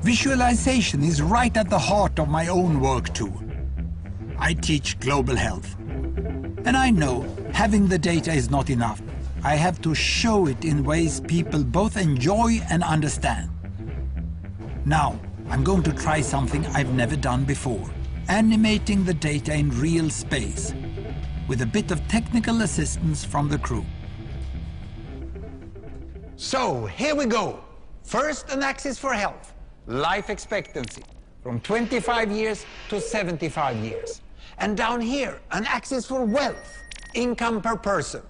Visualization is right at the heart of my own work too. I teach global health. And I know having the data is not enough. I have to show it in ways people both enjoy and understand. Now, I'm going to try something I've never done before. Animating the data in real space, with a bit of technical assistance from the crew. So, here we go. First, an axis for health, life expectancy, from 25 years to 75 years. And down here, an axis for wealth, income per person,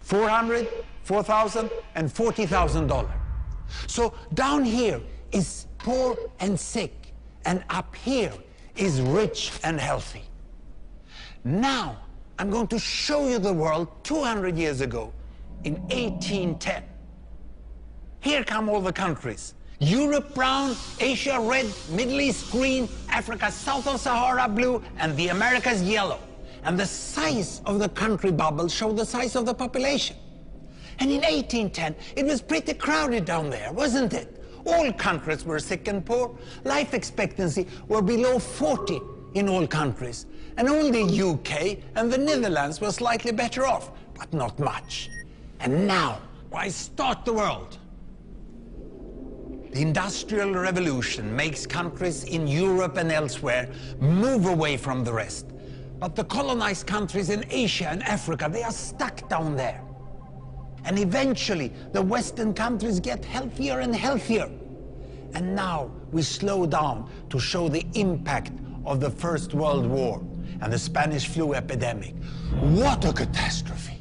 $400, $4,000, and $40,000. So down here is poor and sick, and up here is rich and healthy. Now, I'm going to show you the world 200 years ago, in 1810. Here come all the countries. Europe brown, Asia red, Middle East green, Africa south of Sahara blue, and the Americas yellow. And the size of the country bubbles show the size of the population. And in 1810, it was pretty crowded down there, wasn't it? All countries were sick and poor. Life expectancy were below 40 in all countries. And only UK and the Netherlands were slightly better off, but not much. And now, why start the world? The Industrial Revolution makes countries in Europe and elsewhere move away from the rest. But the colonized countries in Asia and Africa, they are stuck down there. And eventually, the Western countries get healthier and healthier. And now we slow down to show the impact of the First World War and the Spanish flu epidemic. What a catastrophe!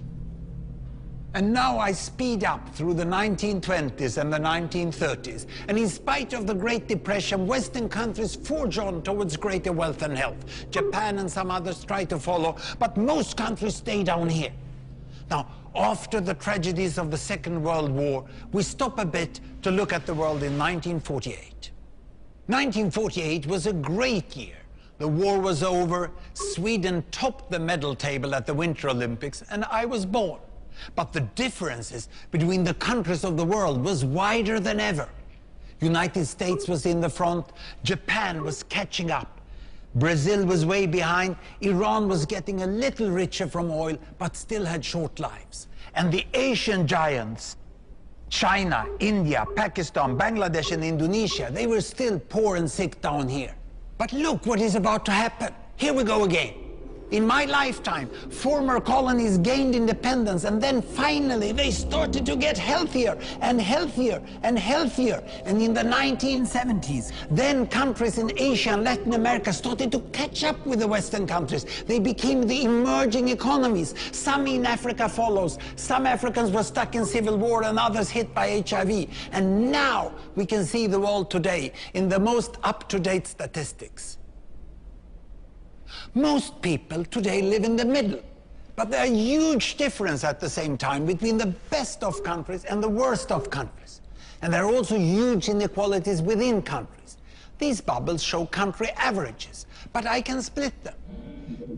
And now I speed up through the 1920s and the 1930s. And in spite of the Great Depression, Western countries forge on towards greater wealth and health. Japan and some others try to follow, but most countries stay down here. Now, after the tragedies of the Second World War, we stop a bit to look at the world in 1948. 1948 was a great year. The war was over, Sweden topped the medal table at the Winter Olympics, and I was born. But the differences between the countries of the world was wider than ever. United States was in the front, Japan was catching up. Brazil was way behind, Iran was getting a little richer from oil, but still had short lives. And the Asian giants, China, India, Pakistan, Bangladesh and Indonesia, they were still poor and sick down here. But look what is about to happen. Here we go again. In my lifetime, former colonies gained independence, and then finally they started to get healthier and healthier and healthier. And in the 1970s, then countries in Asia and Latin America started to catch up with the Western countries. They became the emerging economies. Some in Africa follows. Some Africans were stuck in civil war and others hit by HIV. And now we can see the world today in the most up-to-date statistics. Most people today live in the middle, but there are huge differences at the same time between the best of countries and the worst of countries. And there are also huge inequalities within countries. These bubbles show country averages, but I can split them.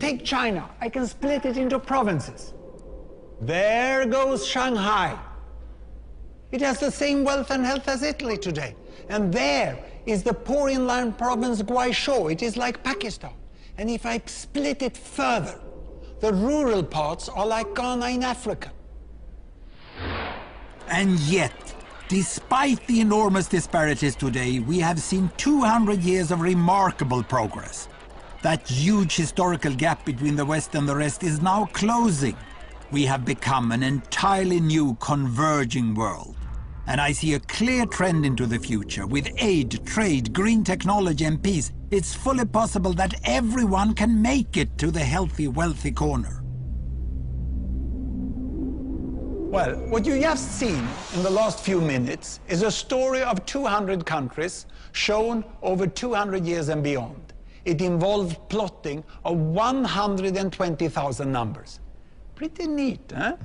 Take China, I can split it into provinces. There goes Shanghai. It has the same wealth and health as Italy today. And there is the poor inland province Guizhou. It is like Pakistan. And if I split it further, the rural parts are like Ghana in Africa. And yet, despite the enormous disparities today, we have seen 200 years of remarkable progress. That huge historical gap between the West and the rest is now closing. We have become an entirely new converging world. And I see a clear trend into the future. With aid, trade, green technology and peace, it's fully possible that everyone can make it to the healthy, wealthy corner. Well, what you just seen in the last few minutes is a story of 200 countries shown over 200 years and beyond. It involved plotting of 120,000 numbers. Pretty neat, huh?